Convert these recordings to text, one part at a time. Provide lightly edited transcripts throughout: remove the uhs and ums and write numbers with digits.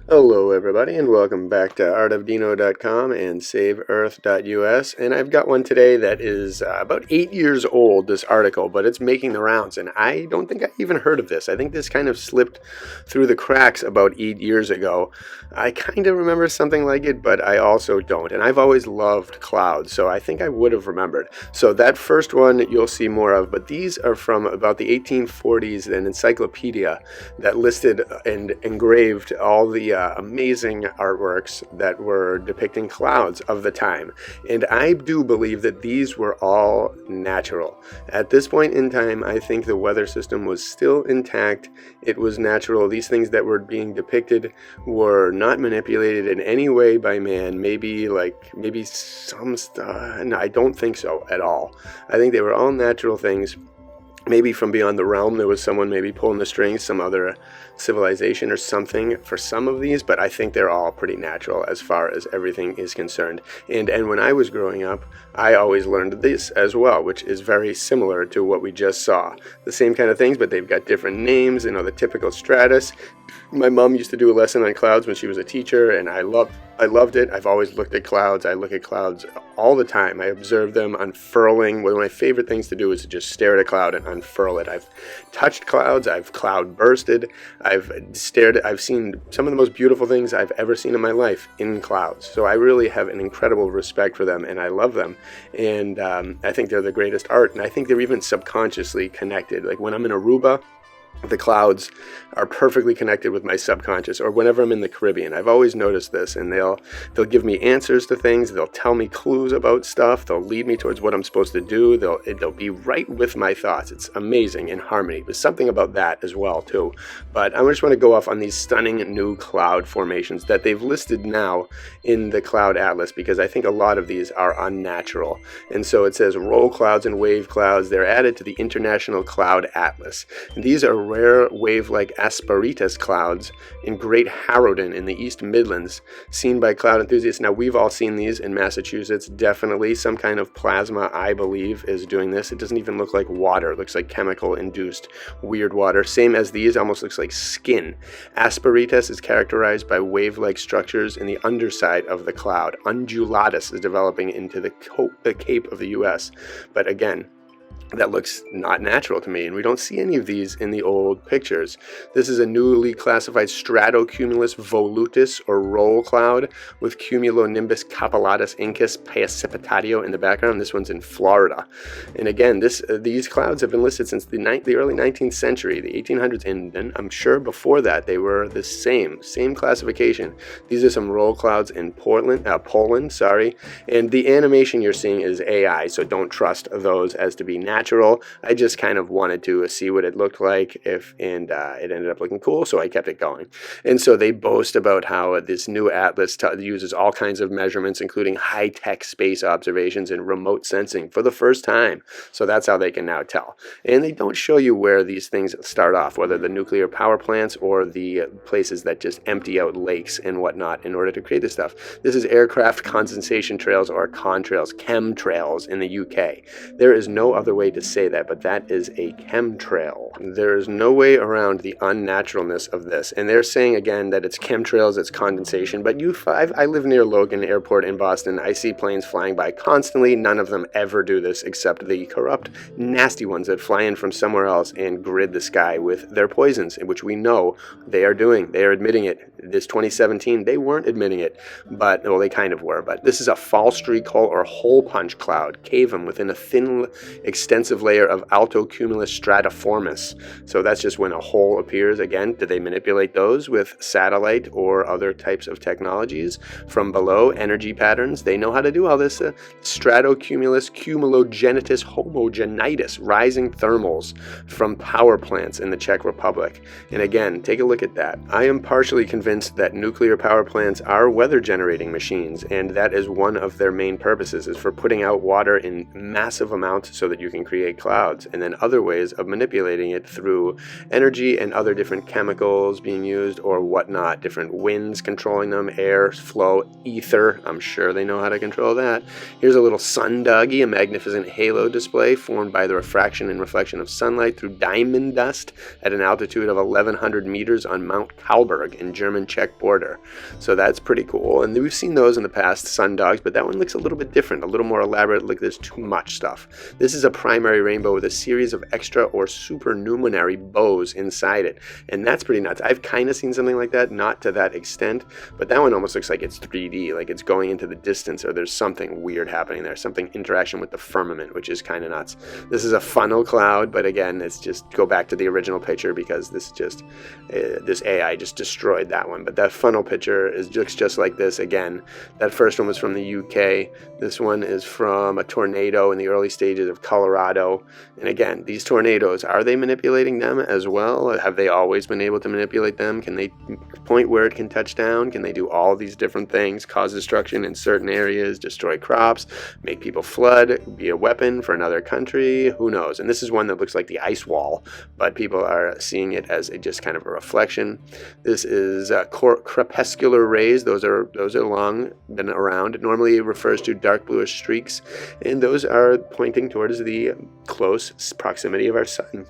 Hello everybody and welcome back to artofdino.com and saveearth.us, and I've got one today that is about 8 years old, this article, but it's making the rounds, and I don't think I even heard of this. I think this kind of slipped through the cracks about 8 years ago. I kind of remember something like it, but I also don't, and I've always loved clouds, so I think I would have remembered. So that first one you'll see more of, but these are from about the 1840s, an encyclopedia that listed and engraved all the amazing artworks that were depicting clouds of the time. And I do believe that these were all natural. At this point in time, I think the weather system was still intact. It was natural. These things that were being depicted were not manipulated in any way by man. Maybe some stuff. No, I don't think so at all. I think they were all natural things. Maybe from beyond the realm, there was someone maybe pulling the strings, some other civilization or something for some of these, but I think they're all pretty natural as far as everything is concerned. And when I was growing up, I always learned this as well, which is very similar to what we just saw. The same kind of things, but they've got different names, the typical stratus. My mom used to do a lesson on clouds when she was a teacher, and I loved it. I've always looked at clouds. I look at clouds all the time. I observe them unfurling. One of my favorite things to do is to just stare at a cloud and unfurl it. I've touched clouds. I've cloud bursted. I've seen some of the most beautiful things I've ever seen in my life in clouds. So I really have an incredible respect for them, and I love them. And I think they're the greatest art, and I think they're even subconsciously connected. Like when I'm in Aruba, the clouds are perfectly connected with my subconscious, or whenever I'm in the Caribbean. I've always noticed this, and they'll give me answers to things. They'll tell me clues about stuff. They'll lead me towards what I'm supposed to do. They'll be right with my thoughts. It's amazing in harmony. There's something about that as well too. But I just want to go off on these stunning new cloud formations that they've listed now in the Cloud Atlas, because I think a lot of these are unnatural. And so it says roll clouds and wave clouds. They're added to the International Cloud Atlas. And these are rare wave-like asperitas clouds in Great Harrowden in the East Midlands, seen by cloud enthusiasts. Now, we've all seen these in Massachusetts, definitely. Some kind of plasma, I believe, is doing this. It doesn't even look like water. It looks like chemical-induced weird water. Same as these, almost looks like skin. Asperitas is characterized by wave-like structures in the underside of the cloud. Undulatus is developing into the Cape of the U.S. But again, that looks not natural to me, and we don't see any of these in the old pictures. This is a newly classified stratocumulus volutus, or roll cloud, with cumulonimbus capillatus incus precipitadio in the background. This one's in Florida. And again, these clouds have been listed since the early 19th century, the 1800s, and then I'm sure before that they were the same classification. These are some roll clouds in Poland, and the animation you're seeing is AI, so don't trust those as to be natural. I just kind of wanted to see what it looked like, and it ended up looking cool, so I kept it going. And so they boast about how this new atlas uses all kinds of measurements, including high-tech space observations and remote sensing for the first time. So that's how they can now tell. And they don't show you where these things start off, whether the nuclear power plants or the places that just empty out lakes and whatnot in order to create this stuff. This is aircraft condensation trails, or contrails, chemtrails in the UK. There is no other way to say that, but that is a chemtrail. There is no way around the unnaturalness of this. And they're saying again that it's chemtrails, it's condensation, but I live near Logan Airport in Boston. I see planes flying by constantly. None of them ever do this, except the corrupt, nasty ones that fly in from somewhere else and grid the sky with their poisons, which we know they are doing. They are admitting it. This 2017, they weren't admitting it, but, well, they kind of were. But this is a fall streak hole or hole punch cloud, cavum, within a thin, extensive layer of altocumulus stratiformis. So that's just when a hole appears. Again, did they manipulate those with satellite or other types of technologies from below? Energy patterns, they know how to do all this. Stratocumulus cumulogenitus homogenitus, rising thermals from power plants in the Czech Republic. And again, take a look at that. I am partially convinced that nuclear power plants are weather generating machines, and that is one of their main purposes, is for putting out water in massive amounts so that you can can create clouds, and then other ways of manipulating it through energy and other different chemicals being used or whatnot, different winds controlling them, air flow, ether. I'm sure they know how to control that. Here's a little sun doggy, a magnificent halo display formed by the refraction and reflection of sunlight through diamond dust at an altitude of 1,100 meters on Mount Kalberg in German-Czech border. So that's pretty cool. And we've seen those in the past, sun dogs, but that one looks a little bit different, a little more elaborate. Like there's too much stuff. This is a primary rainbow with a series of extra or supernumerary bows inside it. And that's pretty nuts. I've kind of seen something like that, not to that extent, but that one almost looks like it's 3D, like it's going into the distance, or there's something weird happening there, something interaction with the firmament, which is kind of nuts. This is a funnel cloud, but again, it's just go back to the original picture because this just this AI just destroyed that one. But that funnel picture looks just like this. Again, that first one was from the UK. This one is from a tornado in the early stages of Colorado. And again, these tornadoes, are they manipulating them as well? Have they always been able to manipulate them? Can they point where it can touch down? Can they do all these different things, cause destruction in certain areas, destroy crops, make people flood, be a weapon for another country? Who knows? And this is one that looks like the ice wall, but people are seeing it as just kind of a reflection. This is crepuscular rays. Those are long, been around. It normally refers to dark bluish streaks, and those are pointing towards the close proximity of our sun.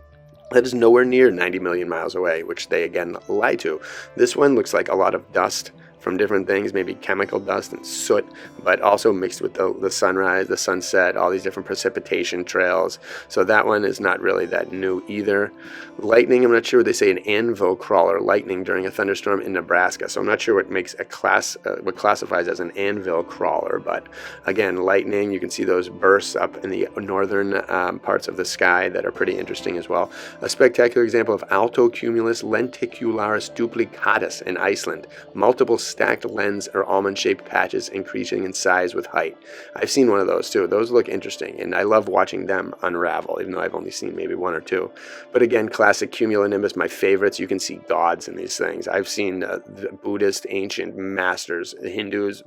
That is nowhere near 90 million miles away, which they again lie to. This one looks like a lot of dust from different things, maybe chemical dust and soot, but also mixed with the sunrise, the sunset, all these different precipitation trails. So that one is not really that new either. Lightning, I'm not sure. They say an anvil crawler, lightning during a thunderstorm in Nebraska. So I'm not sure what makes what classifies as an anvil crawler, but again, lightning, you can see those bursts up in the northern parts of the sky that are pretty interesting as well. A spectacular example of altocumulus lenticularis duplicatus in Iceland. Multiple stacked lens or almond-shaped patches increasing in size with height. I've seen one of those too. Those look interesting, and I love watching them unravel, even though I've only seen maybe one or two. But again, classic cumulonimbus, my favorites. You can see gods in these things. I've seen the Buddhist ancient masters, Hindus,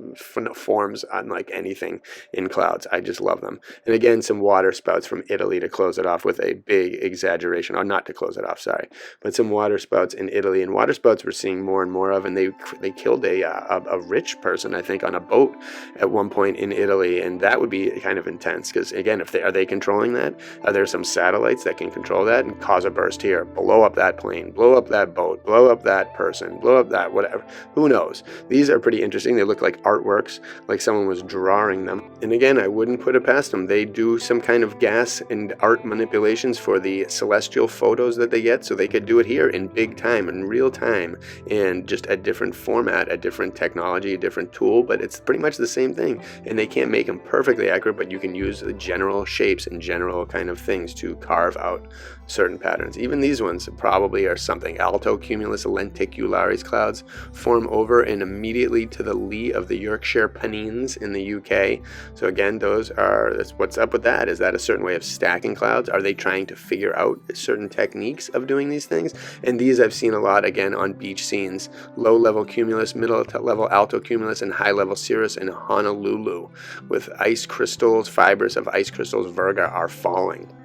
forms unlike anything in clouds. I just love them. And again, some water spouts from Italy to close it off with a big exaggeration, or not to close it off, sorry, but some water spouts in Italy. And water spouts we're seeing more and more of, and they killed a rich person, I think, on a boat at one point in Italy, and that would be kind of intense because, again, are they controlling that? Are there some satellites that can control that and cause a burst here, blow up that plane, blow up that boat, blow up that person, blow up that whatever? Who knows? These are pretty interesting. They look like artworks, like someone was drawing them. And again, I wouldn't put it past them. They do some kind of gas and art manipulations for the celestial photos that they get, so they could do it here in big time, in real time, and just a different format, a different technology, a different tool, but it's pretty much the same thing. And they can't make them perfectly accurate, but you can use the general shapes and general kind of things to carve out certain patterns. Even these ones probably are something. Altocumulus lenticularis clouds form over and immediately to the lee of the Yorkshire Pennines in the UK. So again, that's what's up with that. Is that a certain way of stacking clouds? Are they trying to figure out certain techniques of doing these things? And these I've seen a lot, again, on beach scenes. Low-level cumulus, middle-level altocumulus, and high-level cirrus in Honolulu, with ice crystals, fibers of ice crystals, virga, are falling.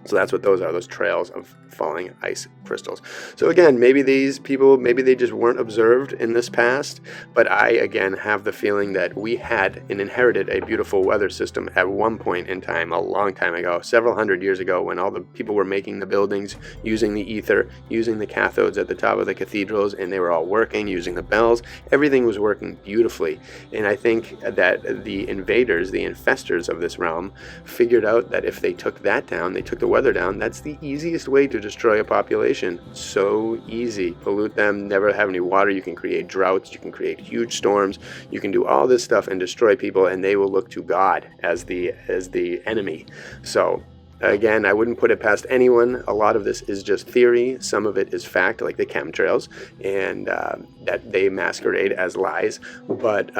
So that's what those are, those trails of falling ice crystals. So again, maybe these people, maybe they just weren't observed in this past, but I, again, have the feeling that we had and inherited a beautiful weather system at one point in time, a long time ago, several hundred years ago, when all the people were making the buildings, using the ether, using the cathodes at the top of the cathedrals, and they were all working, using the bells. Everything was working beautifully. And I think that the invaders, the infestors of this realm, figured out that if they took that down, they took the weather down, that's the easiest way to destroy a population. So easy. Pollute them, never have any water. You can create droughts, you can create huge storms, you can do all this stuff and destroy people, and they will look to God as the enemy. So again, I wouldn't put it past anyone. A lot of this is just theory. Some of it is fact, like the chemtrails, and that they masquerade as lies. But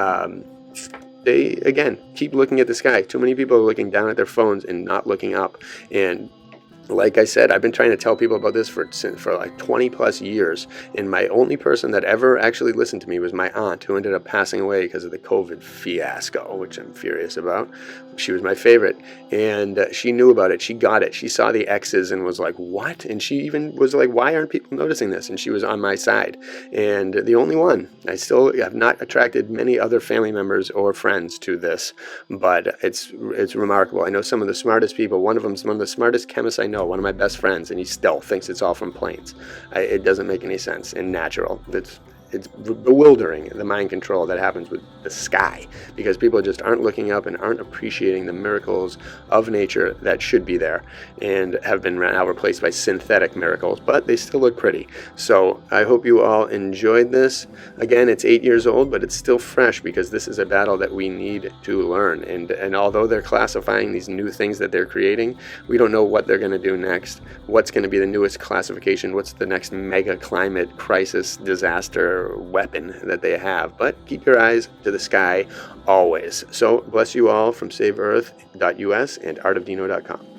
they, again, keep looking at the sky. Too many people are looking down at their phones and not looking up. And like I said, I've been trying to tell people about this for like 20 plus years, and my only person that ever actually listened to me was my aunt, who ended up passing away because of the COVID fiasco, which I'm furious about. She was my favorite, and she knew about it. She got it. She saw the X's and was like, what? And she even was like, why aren't people noticing this? And she was on my side, and the only one. I still have not attracted many other family members or friends to this, but it's remarkable. I know some of the smartest people. One of them's one of the smartest chemists I know, one of my best friends, and he still thinks it's all from planes. It doesn't make any sense and natural. It's bewildering, the mind control that happens with the sky, because people just aren't looking up and aren't appreciating the miracles of nature that should be there and have been now replaced by synthetic miracles, but they still look pretty. So I hope you all enjoyed this. Again, it's 8 years old, but it's still fresh, because this is a battle that we need to learn. And although they're classifying these new things that they're creating, we don't know what they're going to do next, what's going to be the newest classification, what's the next mega climate crisis disaster weapon that they have. But keep your eyes to the sky always. So bless you all from SaveEarth.us and artofdino.com.